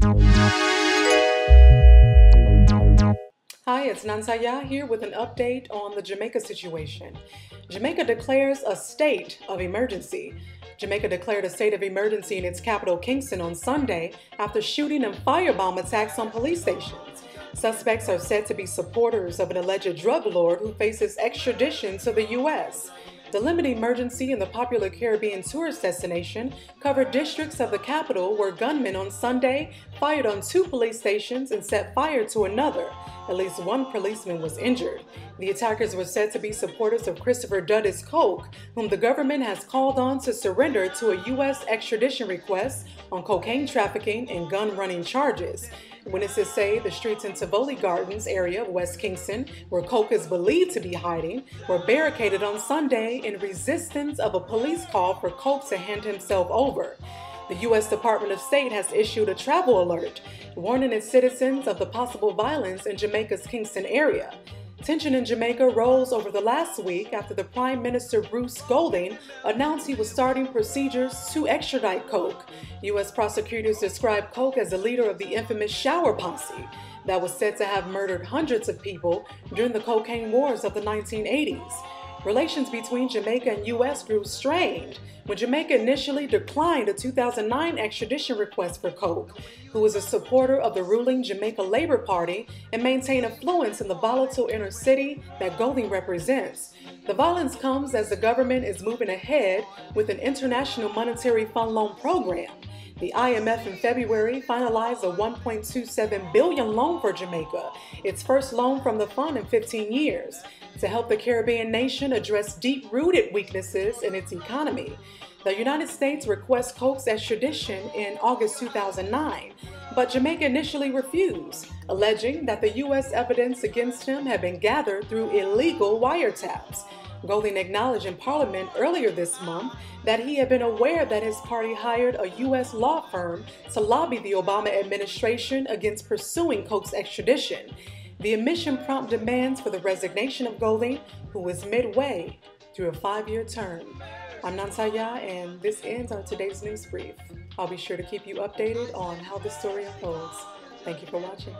Hi, it's Nansaya here with an update on the Jamaica situation. Jamaica declares a state of emergency. Jamaica declared a state of emergency in its capital, Kingston, on Sunday after shooting and firebomb attacks on police stations. Suspects are said to be supporters of an alleged drug lord who faces extradition to the U.S. The limited emergency in the popular Caribbean tourist destination covered districts of the capital where gunmen on Sunday fired on 2 police stations and set fire to another. At least 1 policeman was injured. The attackers were said to be supporters of Christopher Duddis Coke, whom the government has called on to surrender to a U.S. extradition request on cocaine trafficking and gun-running charges. Witnesses say the streets in Tivoli Gardens area of West Kingston, where Coke is believed to be hiding, were barricaded on Sunday in resistance of a police call for Coke to hand himself over. The U.S. Department of State has issued a travel alert, warning its citizens of the possible violence in Jamaica's Kingston area. Tension in Jamaica rose over the last week after the Prime Minister Bruce Golding announced he was starting procedures to extradite Coke. U.S. prosecutors described Coke as the leader of the infamous shower posse that was said to have murdered hundreds of people during the cocaine wars of the 1980s. Relations between Jamaica and U.S. grew strained when Jamaica initially declined a 2009 extradition request for Coke, who was a supporter of the ruling Jamaica Labour Party and maintained influence in the volatile inner city that Golding represents. The violence comes as the government is moving ahead with an International Monetary Fund loan program. The IMF in February finalized a $1.27 billion loan for Jamaica, its first loan from the fund in 15 years, to help the Caribbean nation address deep-rooted weaknesses in its economy. The United States requested Coke's extradition in August 2009, but Jamaica initially refused, alleging that the U.S. evidence against him had been gathered through illegal wiretaps. Golding acknowledged in Parliament earlier this month that he had been aware that his party hired a U.S. law firm to lobby the Obama administration against pursuing Coke's extradition. The admission prompted demands for the resignation of Golding, who was midway through a 5-year term. I'm Nansaya, and this ends our today's news brief. I'll be sure to keep you updated on how the story unfolds. Thank you for watching.